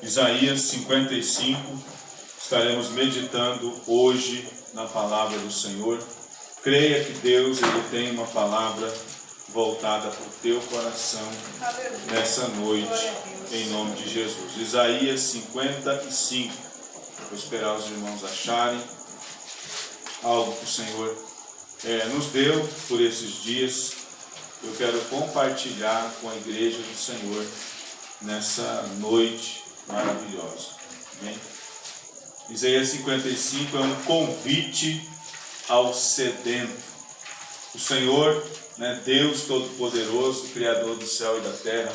Isaías 55, estaremos meditando hoje na palavra do Senhor. Creia que Deus ele tem uma palavra voltada para o teu coração nessa noite, em nome de Jesus. Isaías 55, vou esperar os irmãos acharem algo que o Senhor nos deu por esses dias. Eu quero compartilhar com a igreja do Senhor nessa noite maravilhosa. Amém? Isaías 55 é um convite ao sedento. O Senhor, Deus Todo-Poderoso, Criador do céu e da terra,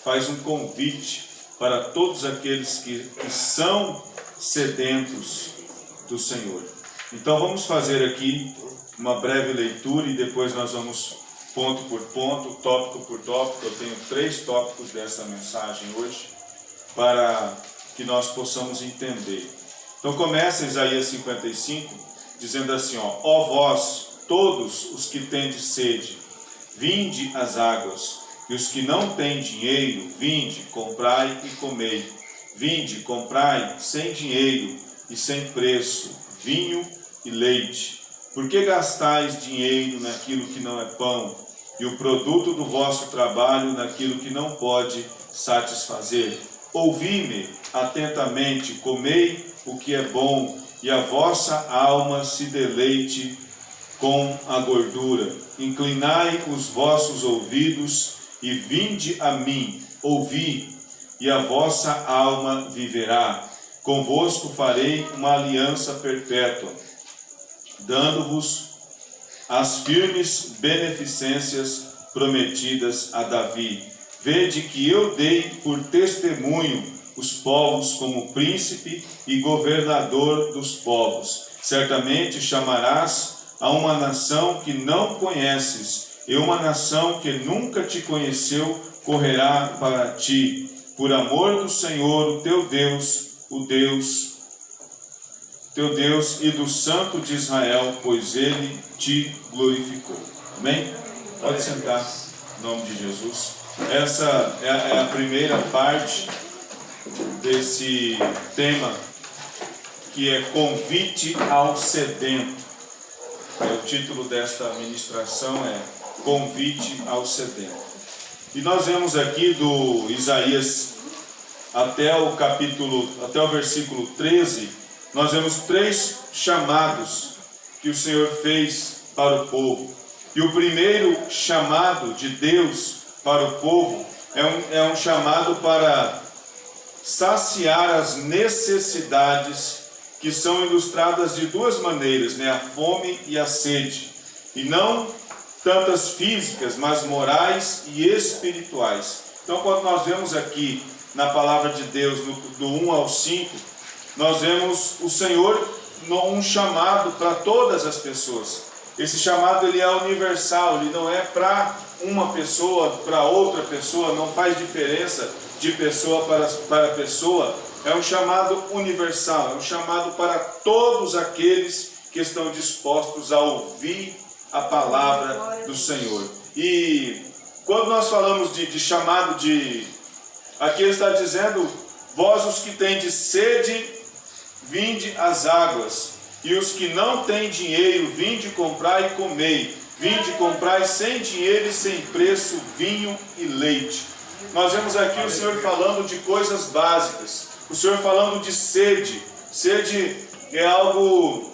faz um convite para todos aqueles que são sedentos do Senhor. Então vamos fazer aqui uma breve leitura e depois nós vamos ponto por ponto, tópico por tópico. Eu tenho 3 tópicos dessa mensagem hoje para que nós possamos entender. Então começa Isaías 55 dizendo assim, ó vós, todos os que tendes sede, vinde às águas, e os que não têm dinheiro, vinde, comprai e comei. Vinde, comprai sem dinheiro e sem preço, vinho e leite. Por que gastais dinheiro naquilo que não é pão, e o produto do vosso trabalho naquilo que não pode satisfazer? Ouvi-me atentamente, comei o que é bom, e a vossa alma se deleite com a gordura. Inclinai os vossos ouvidos e vinde a mim, ouvi, e a vossa alma viverá. Convosco farei uma aliança perpétua, dando-vos as firmes beneficências prometidas a Davi. Vede que eu dei por testemunho os povos como príncipe e governador dos povos. Certamente chamarás a uma nação que não conheces, e uma nação que nunca te conheceu correrá para ti, por amor do Senhor, o teu Deus, teu Deus e do Santo de Israel, pois ele te glorificou. Amém? Pode sentar, em nome de Jesus. Essa é a primeira parte desse tema, que é convite ao sedento. O título desta ministração é Convite ao Sedento. E nós vemos aqui do Isaías até o versículo 13, nós vemos 3 chamados que o Senhor fez para o povo. E o primeiro chamado de Deus para o povo é um chamado para saciar as necessidades que são ilustradas de 2 maneiras, a fome e a sede. E não tantas físicas, mas morais e espirituais. Então, quando nós vemos aqui na palavra de Deus, do 1 ao 5, nós vemos o Senhor um chamado para todas as pessoas. Esse chamado ele é universal, ele não é para uma pessoa, para outra pessoa, não faz diferença de pessoa para pessoa. É um chamado universal, é um chamado para todos aqueles que estão dispostos a ouvir a palavra do Senhor. E quando nós falamos de chamado aqui ele está dizendo, vós os que tendes sede, vinde às águas, e os que não têm dinheiro, vinde comprai e comei. Vinde comprai sem dinheiro e sem preço, vinho e leite. Nós vemos aqui o Senhor falando de coisas básicas. O Senhor falando de sede. Sede é algo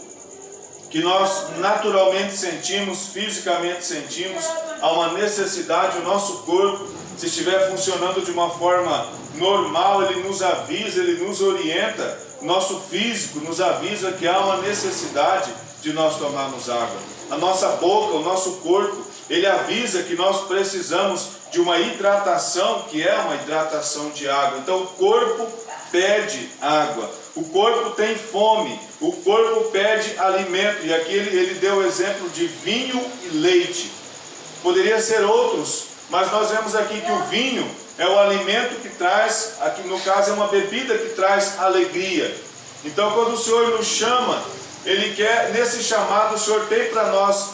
que nós naturalmente sentimos, fisicamente sentimos. Há uma necessidade, o nosso corpo, se estiver funcionando de uma forma normal, ele nos avisa, ele nos orienta. Nosso físico nos avisa que há uma necessidade de nós tomarmos água. A nossa boca, o nosso corpo, ele avisa que nós precisamos de uma hidratação, que é uma hidratação de água. Então o corpo pede água, o corpo tem fome, o corpo pede alimento. E aqui ele deu o exemplo de vinho e leite. Poderia ser outros, mas nós vemos aqui que o vinho é o alimento que traz, aqui no caso é uma bebida que traz alegria. Então quando o Senhor nos chama, Ele quer, nesse chamado, o Senhor tem para nós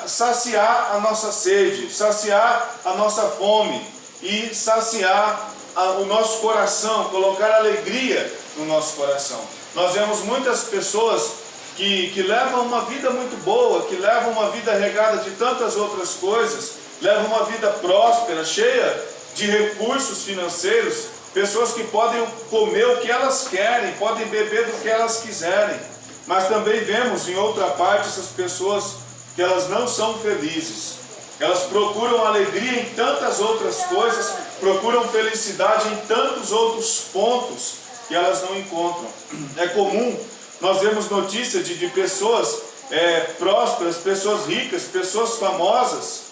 saciar a nossa sede, saciar a nossa fome e saciar o nosso coração, colocar alegria no nosso coração. Nós vemos muitas pessoas que levam uma vida muito boa, que levam uma vida regada de tantas outras coisas, levam uma vida próspera, cheia de recursos financeiros, pessoas que podem comer o que elas querem, podem beber do que elas quiserem, mas também vemos em outra parte essas pessoas que elas não são felizes. Elas procuram alegria em tantas outras coisas, procuram felicidade em tantos outros pontos que elas não encontram. É comum nós vemos notícias de pessoas prósperas, pessoas ricas, pessoas famosas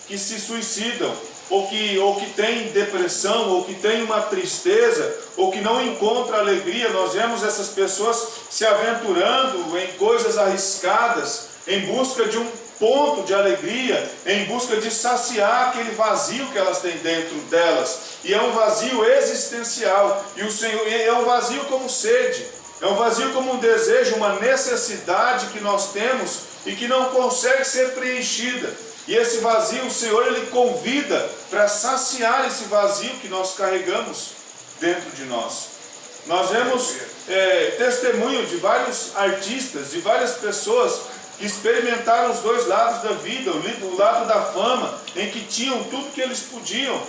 que se suicidam, ou que têm depressão, ou que têm uma tristeza, ou que não encontram alegria. Nós vemos essas pessoas se aventurando em coisas arriscadas, em busca de um ponto de alegria, em busca de saciar aquele vazio que elas têm dentro delas. E é um vazio existencial, e o Senhor é um vazio como sede, é um vazio como um desejo, uma necessidade que nós temos e que não consegue ser preenchida. E esse vazio, o Senhor, Ele convida para saciar esse vazio que nós carregamos dentro de nós. Nós vemos testemunho de vários artistas, de várias pessoas que experimentaram os dois lados da vida, o lado da fama, em que tinham tudo que eles podiam,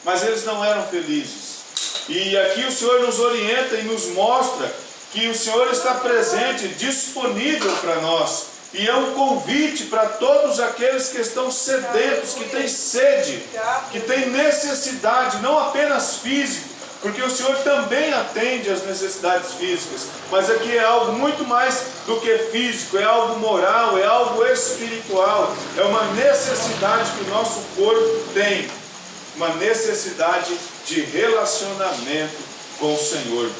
mas eles não eram felizes. E aqui o Senhor nos orienta e nos mostra que o Senhor está presente, disponível para nós. E é um convite para todos aqueles que estão sedentos, que têm sede, que têm necessidade, não apenas física, porque o Senhor também atende às necessidades físicas, mas aqui é algo muito mais do que físico, é algo moral, é algo espiritual, é uma necessidade que o nosso corpo tem, uma necessidade de relacionamento com o Senhor.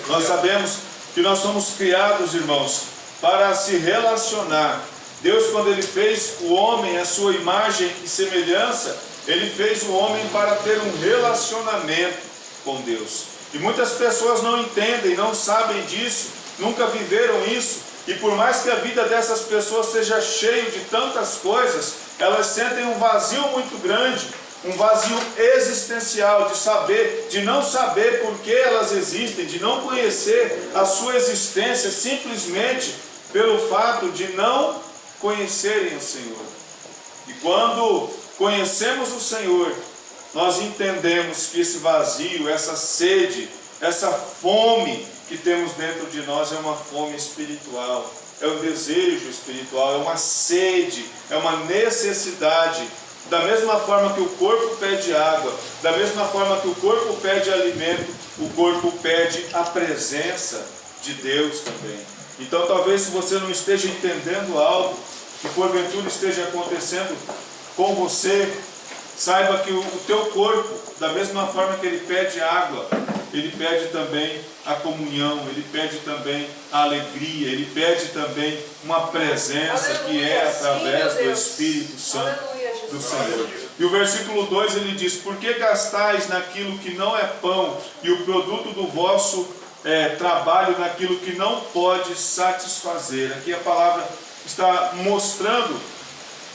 Nós sabemos que nós somos criados, irmãos, para se relacionar. Deus, quando Ele fez o homem à sua imagem e semelhança, Ele fez o homem para ter um relacionamento com Deus. E muitas pessoas não entendem, não sabem disso, nunca viveram isso, e por mais que a vida dessas pessoas seja cheia de tantas coisas, elas sentem um vazio muito grande, um vazio existencial de não saber por que elas existem, de não conhecer a sua existência simplesmente pelo fato de não conhecerem o Senhor. E quando conhecemos o Senhor, nós entendemos que esse vazio, essa sede, essa fome que temos dentro de nós é uma fome espiritual, é um desejo espiritual, é uma sede, é uma necessidade. Da mesma forma que o corpo pede água, da mesma forma que o corpo pede alimento, o corpo pede a presença de Deus também. Então talvez, se você não esteja entendendo algo que porventura esteja acontecendo com você, saiba que o teu corpo, da mesma forma que ele pede água, ele pede também a comunhão, ele pede também a alegria, ele pede também uma presença que é através do Espírito Santo do Senhor. E o versículo 2 ele diz: por que gastais naquilo que não é pão, e o produto do vosso trabalho naquilo que não pode satisfazer? Aqui a palavra está mostrando,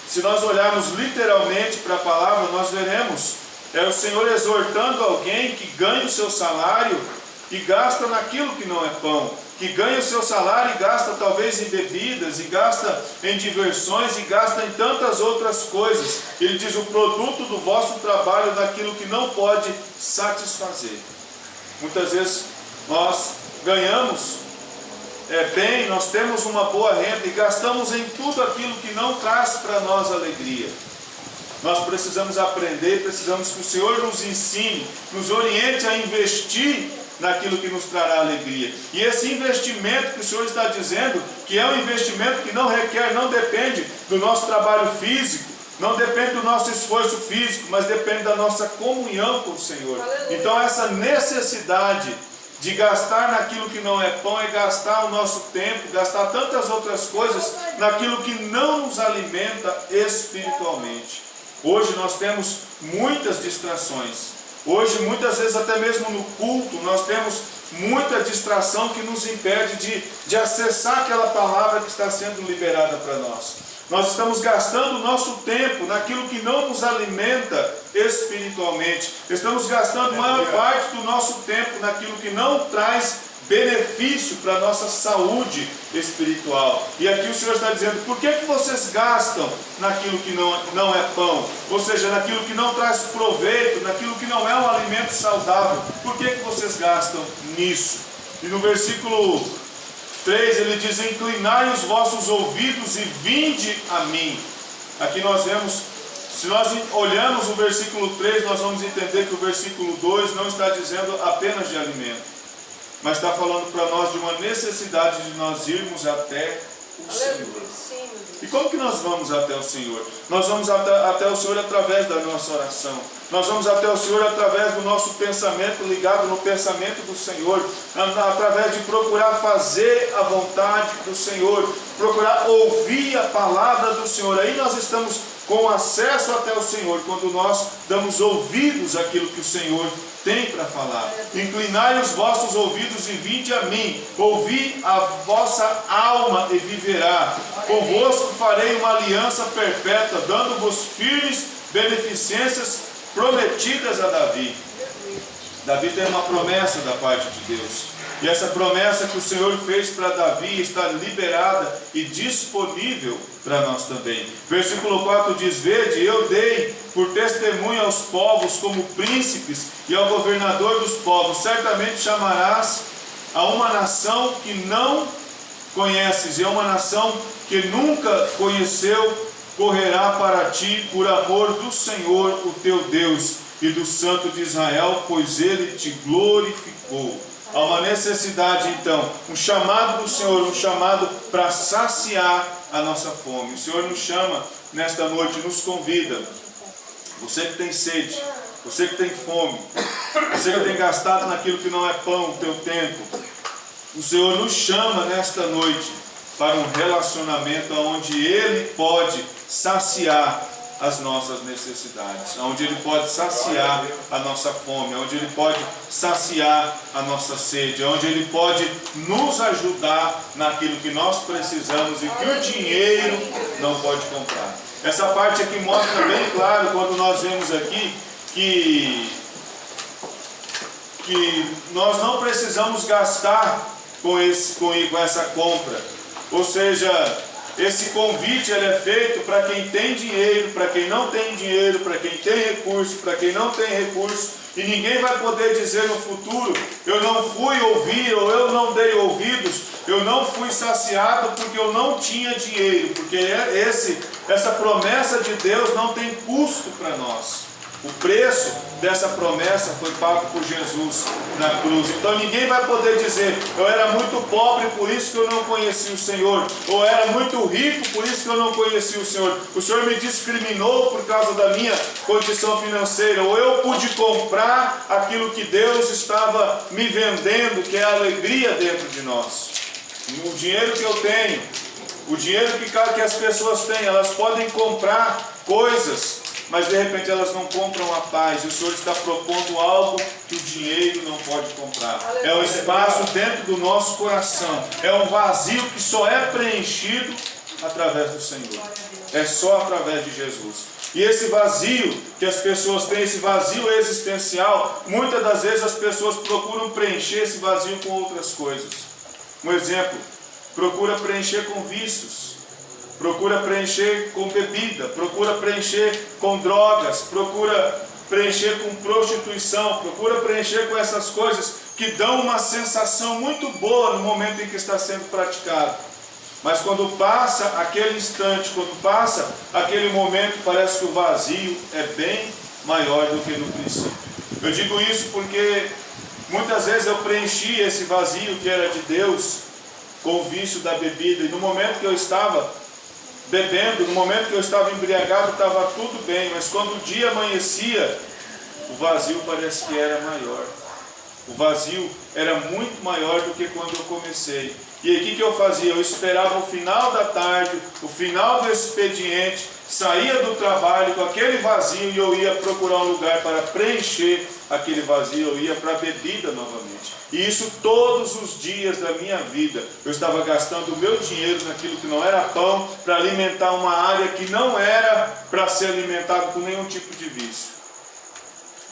se nós olharmos literalmente para a palavra, nós veremos o Senhor exortando alguém que ganha o seu salário e gasta naquilo que não é pão, que ganha o seu salário e gasta talvez em bebidas, e gasta em diversões, e gasta em tantas outras coisas. Ele diz: o produto do vosso trabalho naquilo que não pode satisfazer. Muitas vezes nós ganhamos bem, nós temos uma boa renda e gastamos em tudo aquilo que não traz para nós alegria. Nós precisamos aprender, precisamos que o Senhor nos ensine, nos oriente a investir naquilo que nos trará alegria. E esse investimento que o Senhor está dizendo, que é um investimento que não requer, não depende do nosso trabalho físico, não depende do nosso esforço físico, mas depende da nossa comunhão com o Senhor. Então essa necessidade de gastar naquilo que não é pão é gastar o nosso tempo, gastar tantas outras coisas naquilo que não nos alimenta espiritualmente. Hoje nós temos muitas distrações. Hoje, muitas vezes, até mesmo no culto, nós temos muita distração que nos impede de acessar aquela palavra que está sendo liberada para nós. Nós estamos gastando o nosso tempo naquilo que não nos alimenta espiritualmente. Estamos gastando a maior parte do nosso tempo naquilo que não traz benefício para a nossa saúde espiritual. E aqui o Senhor está dizendo: por que vocês gastam naquilo que não é pão? Ou seja, naquilo que não traz proveito, naquilo que não é um alimento saudável. Por que vocês gastam nisso? E no versículo 3 ele diz: inclinai os vossos ouvidos e vinde a mim. Aqui nós vemos, se nós olharmos o versículo 3, nós vamos entender que o versículo 2 não está dizendo apenas de alimento, mas está falando para nós de uma necessidade de nós irmos até o Senhor. E como que nós vamos até o Senhor? Nós vamos até o Senhor através da nossa oração. Nós vamos até o Senhor através do nosso pensamento ligado no pensamento do Senhor, através de procurar fazer a vontade do Senhor, procurar ouvir a palavra do Senhor. Aí nós estamos com acesso até o Senhor, quando nós damos ouvidos àquilo que o Senhor tem para falar. Inclinai os vossos ouvidos e vinde a mim, ouvi a vossa alma e viverá. Convosco farei uma aliança perpétua, dando-vos firmes beneficências prometidas a Davi. Davi tem uma promessa da parte de Deus. E essa promessa que o Senhor fez para Davi está liberada e disponível para nós também. Versículo 4 diz: vede, eu dei por testemunho aos povos como príncipes e ao governador dos povos. Certamente chamarás a uma nação que não conheces, e a uma nação que nunca conheceu, correrá para ti por amor do Senhor, o teu Deus, e do Santo de Israel, pois ele te glorificou. Há uma necessidade então, um chamado do Senhor, um chamado para saciar a nossa fome. O Senhor nos chama nesta noite, nos convida. Você que tem sede, você que tem fome, você que tem gastado naquilo que não é pão o teu tempo, o Senhor nos chama nesta noite para um relacionamento onde Ele pode saciar as nossas necessidades, onde Ele pode saciar a nossa fome, onde Ele pode saciar a nossa sede, onde Ele pode nos ajudar naquilo que nós precisamos e que o dinheiro não pode comprar. Essa parte aqui mostra bem claro, quando nós vemos aqui, que nós não precisamos gastar com essa compra. Ou seja, esse convite ele é feito para quem tem dinheiro, para quem não tem dinheiro, para quem tem recurso, para quem não tem recurso. E ninguém vai poder dizer no futuro: eu não fui ouvir, ou eu não dei ouvidos, eu não fui saciado porque eu não tinha dinheiro. Porque essa promessa de Deus não tem custo para nós. O preço dessa promessa foi pago por Jesus na cruz. Então ninguém vai poder dizer: eu era muito pobre, por isso que eu não conheci o Senhor. Ou eu era muito rico, por isso que eu não conheci o Senhor. O Senhor me discriminou por causa da minha condição financeira. Ou eu pude comprar aquilo que Deus estava me vendendo, que é a alegria dentro de nós. O dinheiro que eu tenho, o dinheiro que as pessoas têm, elas podem comprar coisas, mas de repente elas não compram a paz. E o Senhor está propondo algo que o dinheiro não pode comprar. É um espaço dentro do nosso coração. É um vazio que só é preenchido através do Senhor. É só através de Jesus. E esse vazio que as pessoas têm, esse vazio existencial, muitas das vezes as pessoas procuram preencher esse vazio com outras coisas. Um exemplo: procura preencher com vícios, procura preencher com bebida, procura preencher com drogas, procura preencher com prostituição, procura preencher com essas coisas que dão uma sensação muito boa no momento em que está sendo praticado. Mas quando passa aquele instante, quando passa aquele momento, parece que o vazio é bem maior do que no princípio. Eu digo isso porque muitas vezes eu preenchi esse vazio que era de Deus com o vício da bebida, e no momento que eu estava bebendo, no momento que eu estava embriagado, estava tudo bem, mas quando o dia amanhecia, o vazio parece que era maior. O vazio era muito maior do que quando eu comecei. E aí o que eu fazia? Eu esperava o final da tarde, o final do expediente, saía do trabalho com aquele vazio e eu ia procurar um lugar para preencher aquele vazio, eu ia para a bebida novamente. E isso todos os dias da minha vida. Eu estava gastando o meu dinheiro naquilo que não era pão, para alimentar uma área que não era para ser alimentado com nenhum tipo de vício.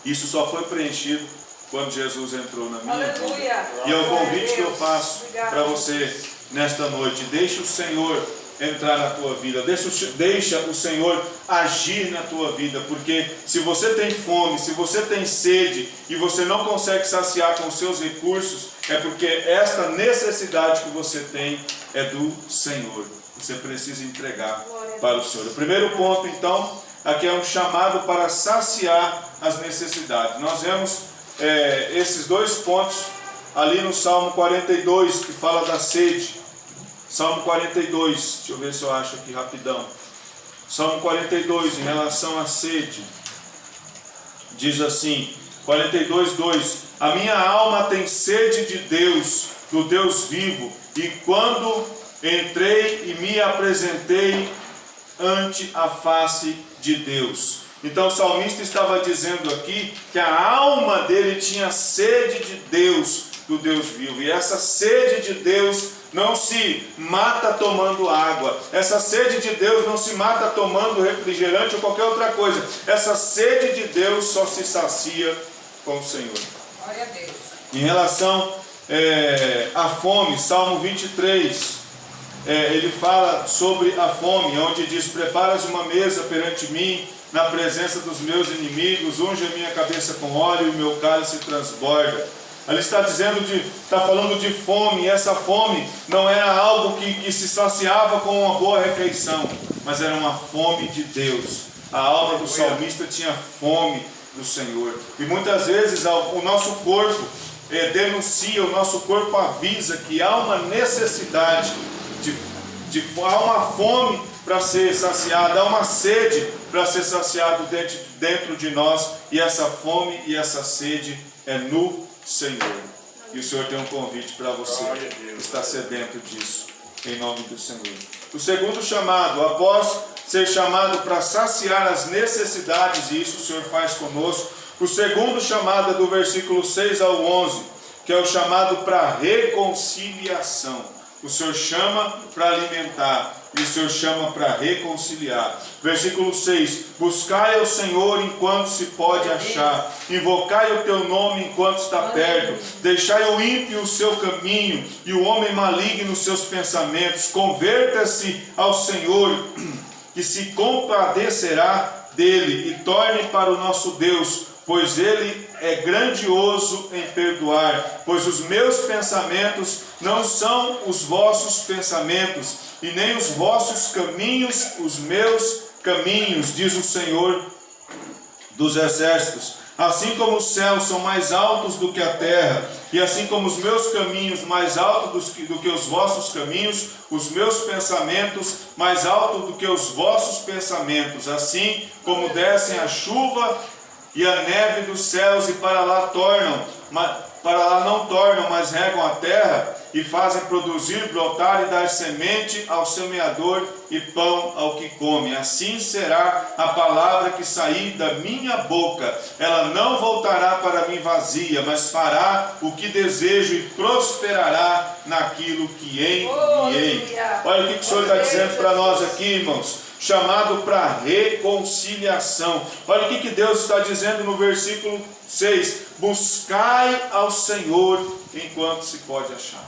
Isso só foi preenchido quando Jesus entrou na minha vida. Aleluia. E é o convite que eu faço para você nesta noite. Deixa o Senhor entrar na tua vida, deixa o Senhor agir na tua vida, porque se você tem fome, se você tem sede e você não consegue saciar com os seus recursos, é porque esta necessidade que você tem é do Senhor. Você precisa entregar para o Senhor. O primeiro ponto, então, aqui é um chamado para saciar as necessidades. Nós vemos esses dois pontos ali no Salmo 42, que fala da sede. Salmo 42, deixa eu ver se eu acho aqui rapidão. Salmo 42, em relação à sede, diz assim, 42:2: a minha alma tem sede de Deus, do Deus vivo, e quando entrei e me apresentei ante a face de Deus. Então o salmista estava dizendo aqui que a alma dele tinha sede de Deus, do Deus vivo, e essa sede de Deus não se mata tomando água, essa sede de Deus não se mata tomando refrigerante ou qualquer outra coisa, essa sede de Deus só se sacia com o Senhor. Glória a Deus. Em relação à fome, Salmo 23, ele fala sobre a fome, onde diz: preparas uma mesa perante mim, na presença dos meus inimigos, unge a minha cabeça com óleo e o meu cálice transborda. Ali está falando de fome, e essa fome não era algo que se saciava com uma boa refeição, mas era uma fome de Deus. A alma do salmista tinha fome do Senhor. E muitas vezes o nosso corpo denuncia, o nosso corpo avisa que há uma necessidade, há uma fome para ser saciada, há uma sede para ser saciado dentro de nós, e essa fome e essa sede é no Senhor. E o Senhor tem um convite para você que está sedento disso, em nome do Senhor. O segundo chamado, após ser chamado para saciar as necessidades, e isso o Senhor faz conosco, o segundo chamado é do versículo 6 ao 11, que é o chamado para reconciliação. O Senhor chama para alimentar, e o Senhor chama para reconciliar. Versículo 6: buscai ao Senhor enquanto se pode achar, invocai o teu nome enquanto está perto, deixai o ímpio o seu caminho, e o homem maligno os seus pensamentos. Converta-se ao Senhor, que se compadecerá dele, e torne para o nosso Deus, pois ele é grandioso em perdoar. Pois os meus pensamentos não são os vossos pensamentos, e nem os vossos caminhos os meus caminhos, diz o Senhor dos exércitos. Assim como os céus são mais altos do que a terra, e assim como os meus caminhos mais altos do que os vossos caminhos, os meus pensamentos mais altos do que os vossos pensamentos. Assim como descem a chuva e a neve dos céus, e para lá não tornam, mas regam a terra, e fazem produzir, brotar e dar semente ao semeador e pão ao que come. Assim será a palavra que sair da minha boca. Ela não voltará para mim vazia, mas fará o que desejo e prosperará naquilo que enviei. Olha o que o Senhor está dizendo para nós aqui, irmãos. Chamado para reconciliação. Olha o que Deus está dizendo no versículo 6. Buscai ao Senhor enquanto se pode achar.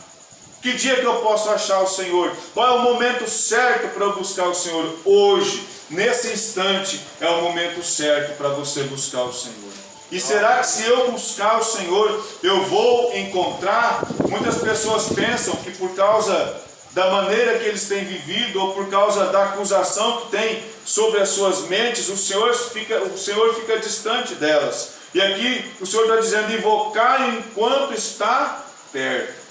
Que dia que eu posso achar o Senhor? Qual é o momento certo para eu buscar o Senhor? Hoje, nesse instante, é o momento certo para você buscar o Senhor. E será que se eu buscar o Senhor, eu vou encontrar? Muitas pessoas pensam que por causa da maneira que eles têm vivido, ou por causa da acusação que tem sobre as suas mentes, o Senhor fica distante delas. E aqui o Senhor está dizendo: invocai enquanto está perto.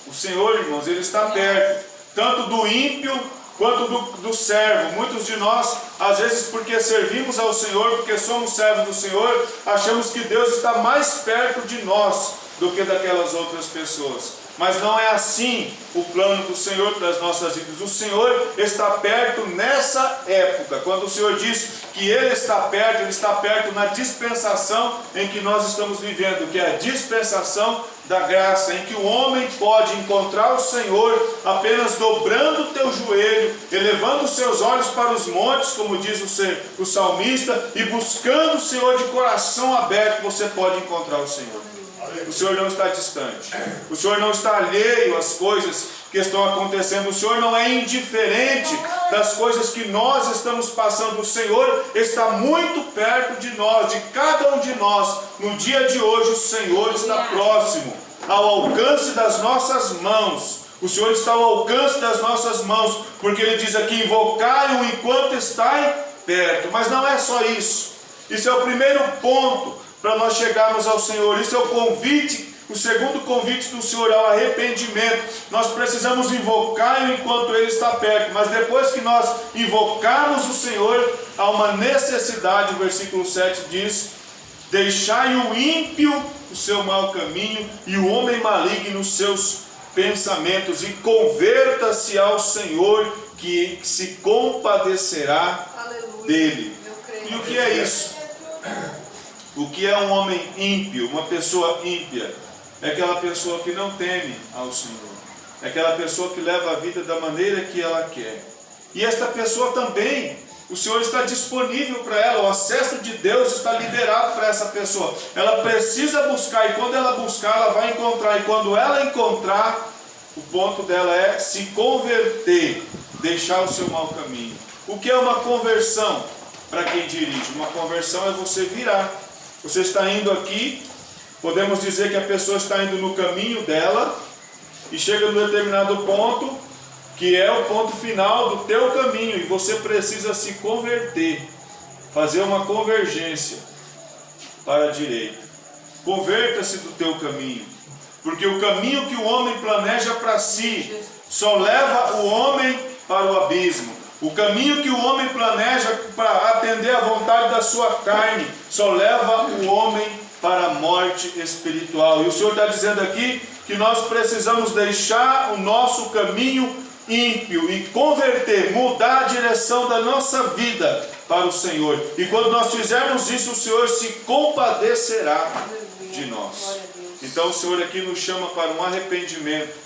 O Senhor, irmãos, Ele está perto, tanto do ímpio quanto do servo. Muitos de nós, às vezes, porque servimos ao Senhor, porque somos servos do Senhor, achamos que Deus está mais perto de nós do que daquelas outras pessoas. Mas não é assim o plano do Senhor para as nossas vidas. O Senhor está perto nessa época. Quando o Senhor diz que Ele está perto na dispensação em que nós estamos vivendo, que é a dispensação da graça, em que o homem pode encontrar o Senhor apenas dobrando o teu joelho, elevando os seus olhos para os montes, como diz o salmista, e buscando o Senhor de coração aberto, você pode encontrar o Senhor. O Senhor não está distante, o Senhor não está alheio às coisas que estão acontecendo, o Senhor não é indiferente das coisas que nós estamos passando, o Senhor está muito perto de nós, de cada um de nós. No dia de hoje o Senhor está próximo, ao alcance das nossas mãos. O Senhor está ao alcance das nossas mãos, porque Ele diz aqui: invocai-o enquanto está perto. Mas não é só isso, isso é o primeiro ponto para nós chegarmos ao Senhor. Isso é o convite, o segundo convite do Senhor ao arrependimento. Nós precisamos invocá-lo enquanto Ele está perto, mas depois que nós invocarmos o Senhor, há uma necessidade. O versículo 7 diz: deixai o ímpio o seu mau caminho e o homem maligno os seus pensamentos, e converta-se ao Senhor, que se compadecerá dele. E o que é isso? O que é um homem ímpio, uma pessoa ímpia? É aquela pessoa que não teme ao Senhor, é aquela pessoa que leva a vida da maneira que ela quer. E esta pessoa também, o Senhor está disponível para ela, o acesso de Deus está liberado para essa pessoa. Ela precisa buscar, e quando ela buscar, ela vai encontrar. E quando ela encontrar, o ponto dela é se converter, deixar o seu mau caminho. O que é uma conversão para quem dirige? Uma conversão é você virar. Você está indo aqui, podemos dizer que a pessoa está indo no caminho dela, e chega num determinado ponto, que é o ponto final do teu caminho, e você precisa se converter, fazer uma convergência para a direita. Converta-se do teu caminho, porque o caminho que o homem planeja para si só leva o homem para o abismo. O caminho que o homem planeja para atender à vontade da sua carne só leva o homem para a morte espiritual. E o Senhor está dizendo aqui que nós precisamos deixar o nosso caminho ímpio e converter, mudar a direção da nossa vida para o Senhor. E quando nós fizermos isso, o Senhor se compadecerá de nós. Então o Senhor aqui nos chama para um arrependimento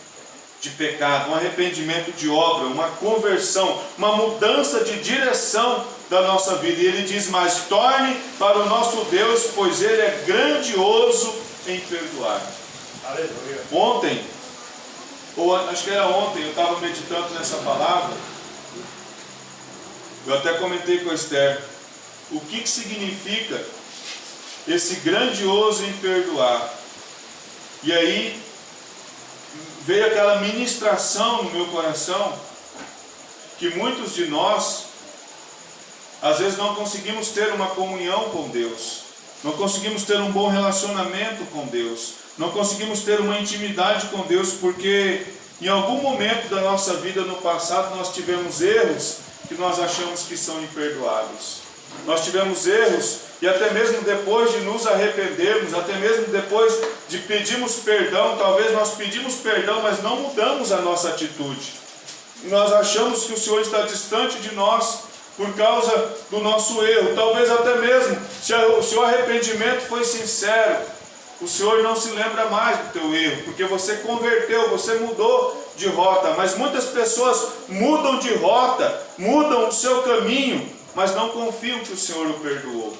de pecado, um arrependimento de obra, uma conversão, uma mudança de direção da nossa vida. E Ele diz: mas torne para o nosso Deus, pois Ele é grandioso em perdoar. Aleluia. Ontem, ou acho que era ontem, eu estava meditando nessa palavra. Eu até comentei com a Esther o que significa esse grandioso em perdoar. E aí veio aquela ministração no meu coração, que muitos de nós às vezes não conseguimos ter uma comunhão com Deus, não conseguimos ter um bom relacionamento com Deus, não conseguimos ter uma intimidade com Deus, porque em algum momento da nossa vida no passado nós tivemos erros que nós achamos que são imperdoáveis. Nós tivemos erros, e até mesmo depois de nos arrependermos, até mesmo depois de pedirmos perdão, talvez nós pedimos perdão, mas não mudamos a nossa atitude. E nós achamos que o Senhor está distante de nós por causa do nosso erro. Talvez até mesmo, se o seu arrependimento foi sincero, o Senhor não se lembra mais do teu erro, porque você converteu, você mudou de rota. Mas muitas pessoas mudam de rota, mudam o seu caminho, mas não confiam que o Senhor o perdoou.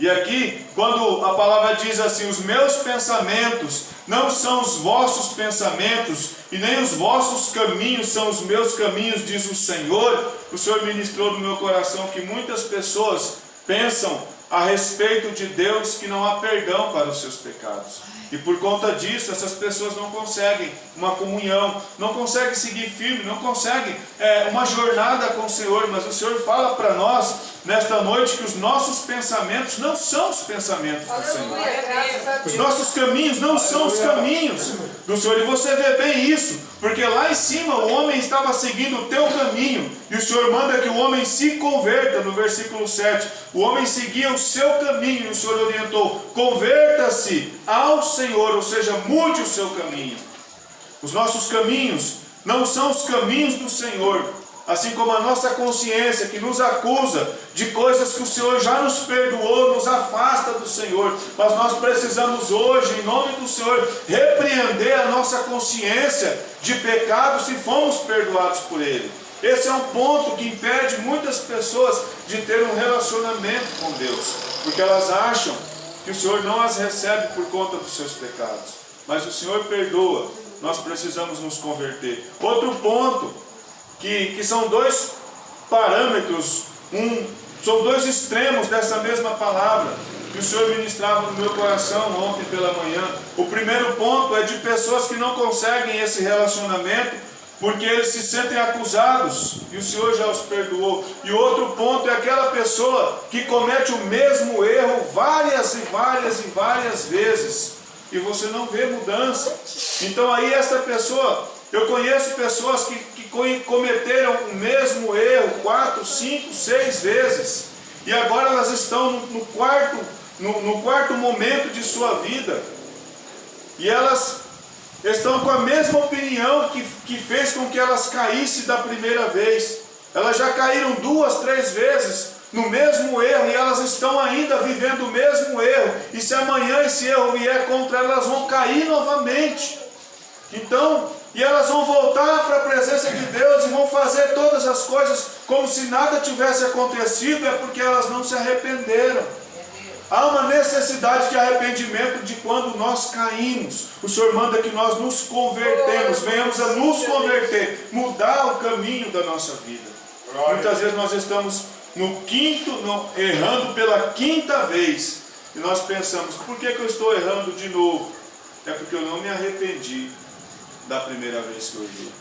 E aqui, quando a palavra diz assim: os meus pensamentos não são os vossos pensamentos, e nem os vossos caminhos são os meus caminhos, diz o Senhor ministrou no meu coração que muitas pessoas pensam a respeito de Deus que não há perdão para os seus pecados. E por conta disso, essas pessoas não conseguem uma comunhão, não conseguem seguir firme, não conseguem uma jornada com o Senhor. Mas o Senhor fala para nós, nesta noite, que os nossos pensamentos não são os pensamentos do Senhor. Os nossos caminhos não são os caminhos do Senhor. E você vê bem isso, porque lá em cima o homem estava seguindo o teu caminho, e o Senhor manda que o homem se converta, no versículo 7. O homem seguia o seu caminho, e o Senhor orientou: converta-se ao Senhor, ou seja, mude o seu caminho. Os nossos caminhos não são os caminhos do Senhor. assim como a nossa consciência que nos acusa de coisas que o Senhor já nos perdoou, nos afasta do Senhor. Mas nós precisamos hoje, em nome do Senhor, repreender a nossa consciência de pecado se fomos perdoados por Ele. Esse é um ponto que impede muitas pessoas de ter um relacionamento com Deus, porque elas acham que o Senhor não as recebe por conta dos seus pecados, mas o Senhor perdoa. Nós precisamos nos converter. Outro ponto, que são dois parâmetros, são dois extremos dessa mesma palavra, que o Senhor ministrava no meu coração ontem pela manhã. O primeiro ponto é de pessoas que não conseguem esse relacionamento, porque eles se sentem acusados, e o Senhor já os perdoou. E o outro ponto é aquela pessoa que comete o mesmo erro várias e várias e várias vezes, e você não vê mudança. Então aí essa pessoa, eu conheço pessoas que cometeram o mesmo erro 4, 5, 6 vezes, e agora elas estão no quarto momento de sua vida, e elas estão com a mesma opinião que fez com que elas caíssem da primeira vez. Elas já caíram 2, 3 vezes no mesmo erro, e elas estão ainda vivendo o mesmo erro, e se amanhã esse erro vier contra elas, elas vão cair novamente. Então, e elas vão voltar para a presença de Deus e vão fazer todas as coisas como se nada tivesse acontecido, é porque elas não se arrependeram. Há uma necessidade de arrependimento de quando nós caímos. O Senhor manda que nós nos convertemos, venhamos a nos converter, mudar o caminho da nossa vida. Muitas vezes nós estamos errando pela 5ª vez, e nós pensamos, por que eu estou errando de novo? É porque eu não me arrependi da primeira vez que eu errei.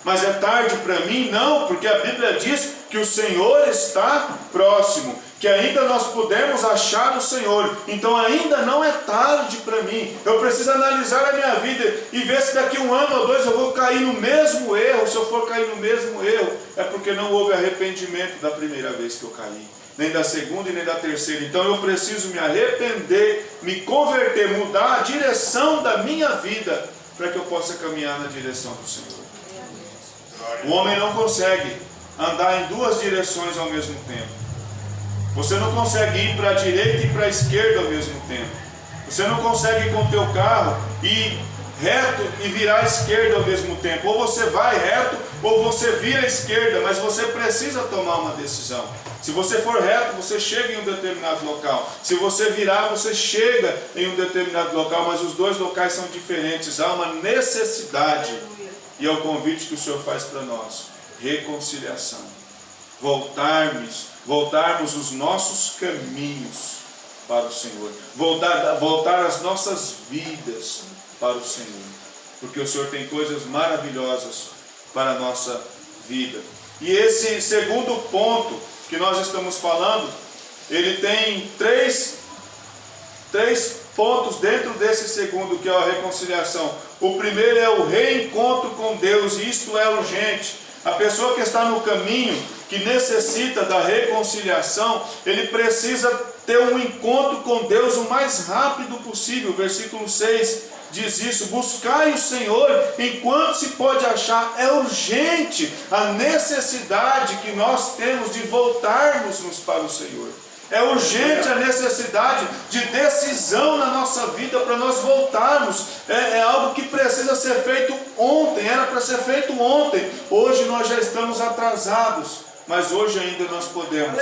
Mas é tarde para mim? Não, porque a Bíblia diz que o Senhor está próximo, que ainda nós podemos achar o Senhor. Então ainda não é tarde para mim. Eu preciso analisar a minha vida e ver se daqui 1 ano ou 2 eu vou cair no mesmo erro. Se eu for cair no mesmo erro, é porque não houve arrependimento da primeira vez que eu caí, nem da segunda e nem da terceira. Então eu preciso me arrepender, me converter, mudar a direção da minha vida, para que eu possa caminhar na direção do Senhor. O homem não consegue andar em 2 direções ao mesmo tempo. Você não consegue ir para a direita e para a esquerda ao mesmo tempo. Você não consegue ir com o teu carro ir reto e virar à esquerda ao mesmo tempo. Ou você vai reto ou você vira à esquerda, mas você precisa tomar uma decisão. Se você for reto, você chega em um determinado local. Se você virar, você chega em um determinado local, mas os 2 locais são diferentes. Há uma necessidade, e é o convite que o Senhor faz para nós: reconciliação. Voltarmos os nossos caminhos para o Senhor. Voltar as nossas vidas para o Senhor. Porque o Senhor tem coisas maravilhosas para a nossa vida. E esse segundo ponto que nós estamos falando, ele tem três pontos dentro desse segundo, que é a reconciliação. O primeiro é o reencontro com Deus, e isto é urgente. A pessoa que está no caminho, que necessita da reconciliação, ele precisa ter um encontro com Deus o mais rápido possível. O versículo 6 diz isso: buscai o Senhor enquanto se pode achar. É urgente a necessidade que nós temos de voltarmos para o Senhor. É urgente a necessidade de decisão na nossa vida para nós voltarmos. É algo que precisa ser feito ontem, era para ser feito ontem. Hoje nós já estamos atrasados, mas hoje ainda nós podemos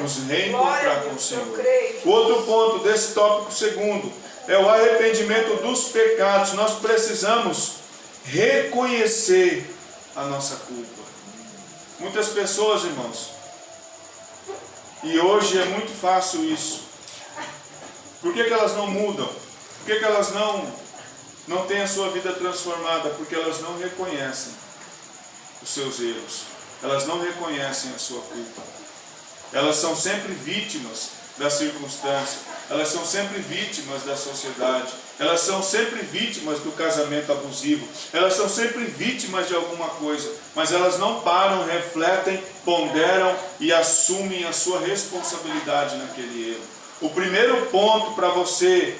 nos reencontrar com o Senhor. O outro ponto desse tópico segundo é o arrependimento dos pecados. Nós precisamos reconhecer a nossa culpa. Muitas pessoas, irmãos, e hoje é muito fácil isso. Por que elas não mudam? Por que elas não têm a sua vida transformada? Porque elas não reconhecem os seus erros. Elas não reconhecem a sua culpa. Elas são sempre vítimas da circunstância. Elas são sempre vítimas da sociedade. Elas são sempre vítimas do casamento abusivo. Elas são sempre vítimas de alguma coisa. Mas elas não param, refletem, ponderam e assumem a sua responsabilidade naquele erro. O primeiro ponto para você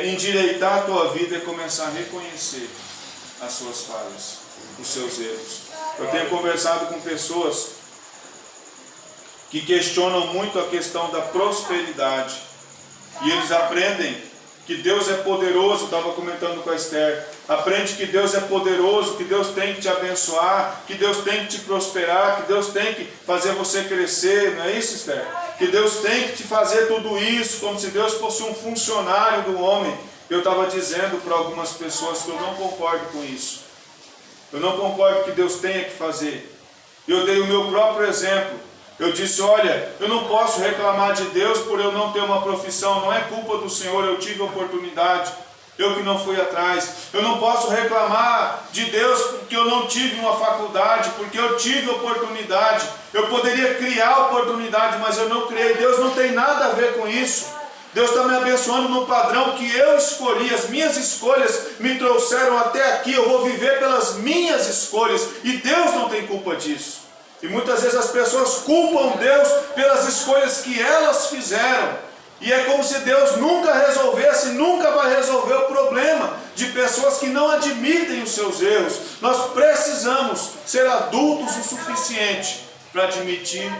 endireitar a tua vida é começar a reconhecer as suas falhas, os seus erros. Eu tenho conversado com pessoas que questionam muito a questão da prosperidade. E eles aprendem que Deus é poderoso, estava comentando com a Esther, aprende que Deus é poderoso, que Deus tem que te abençoar, que Deus tem que te prosperar, que Deus tem que fazer você crescer, não é isso, Esther? Que Deus tem que te fazer tudo isso, como se Deus fosse um funcionário do homem. Eu estava dizendo para algumas pessoas que eu não concordo com isso. Eu não concordo que Deus tenha que fazer. Eu dei o meu próprio exemplo. Eu disse, olha, eu não posso reclamar de Deus por eu não ter uma profissão, não é culpa do Senhor, eu tive oportunidade, eu que não fui atrás. Eu não posso reclamar de Deus porque eu não tive uma faculdade, porque eu tive oportunidade. Eu poderia criar oportunidade, mas eu não criei. Deus não tem nada a ver com isso. Deus está me abençoando no padrão que eu escolhi, as minhas escolhas me trouxeram até aqui, eu vou viver pelas minhas escolhas, e Deus não tem culpa disso. E muitas vezes as pessoas culpam Deus pelas escolhas que elas fizeram. E é como se Deus nunca resolvesse, nunca vai resolver o problema de pessoas que não admitem os seus erros. Nós precisamos ser adultos o suficiente para admitir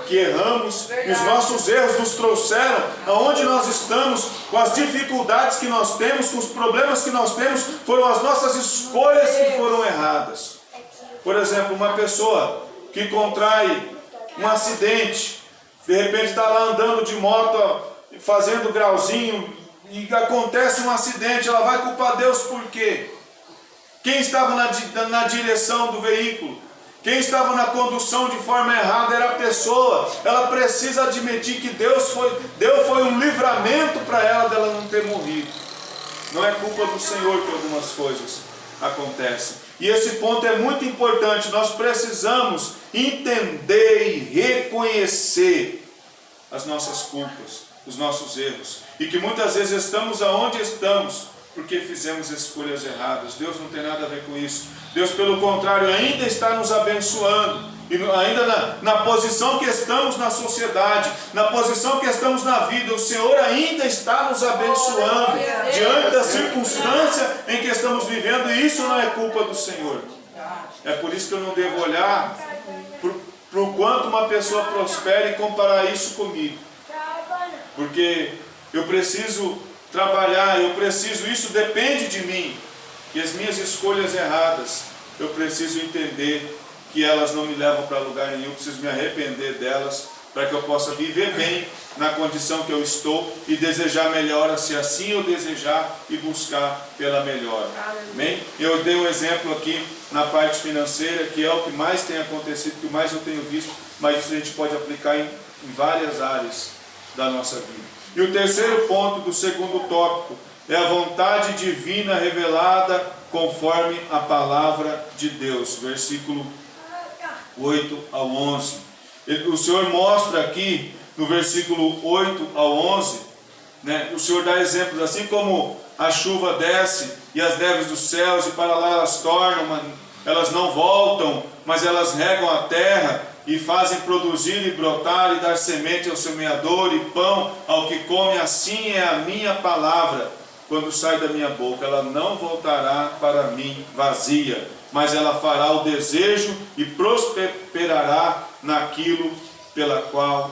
que erramos, e os nossos erros nos trouxeram aonde nós estamos, com as dificuldades que nós temos, com os problemas que nós temos, foram as nossas escolhas que foram erradas. Por exemplo, uma pessoa que contrai um acidente, de repente está lá andando de moto, fazendo grauzinho, e acontece um acidente, ela vai culpar Deus por quê? Quem estava na direção do veículo? Quem estava na condução de forma errada era a pessoa. Ela precisa admitir que Deus foi um livramento para ela dela não ter morrido. Não é culpa do Senhor que algumas coisas acontecem. E esse ponto é muito importante. Nós precisamos entender e reconhecer as nossas culpas, os nossos erros. E que muitas vezes estamos aonde estamos porque fizemos escolhas erradas. Deus não tem nada a ver com isso. Deus, pelo contrário, ainda está nos abençoando. E ainda na posição que estamos na sociedade, na posição que estamos na vida, o Senhor ainda está nos abençoando diante da circunstância em que estamos vivendo, e isso não é culpa do Senhor. É por isso que eu não devo olhar para o quanto uma pessoa prospera e comparar isso comigo. Porque eu preciso trabalhar, isso depende de mim. E as minhas escolhas erradas, eu preciso entender que elas não me levam para lugar nenhum, eu preciso me arrepender delas, para que eu possa viver bem na condição que eu estou e desejar melhora, se assim eu desejar, e buscar pela melhora. Amém? Eu dei um exemplo aqui na parte financeira, que é o que mais tem acontecido, que mais eu tenho visto, mas isso a gente pode aplicar em várias áreas da nossa vida. E o terceiro ponto do segundo tópico é a vontade divina revelada conforme a palavra de Deus. Versículo 8 ao 11. O Senhor mostra aqui, no versículo 8 ao 11, né, o Senhor dá exemplos, assim como a chuva desce e as neves dos céus, e para lá elas tornam, elas não voltam, mas elas regam a terra, e fazem produzir e brotar e dar semente ao semeador e pão ao que come, assim é a minha palavra quando sai da minha boca. Ela não voltará para mim vazia, mas ela fará o desejo e prosperará naquilo pela qual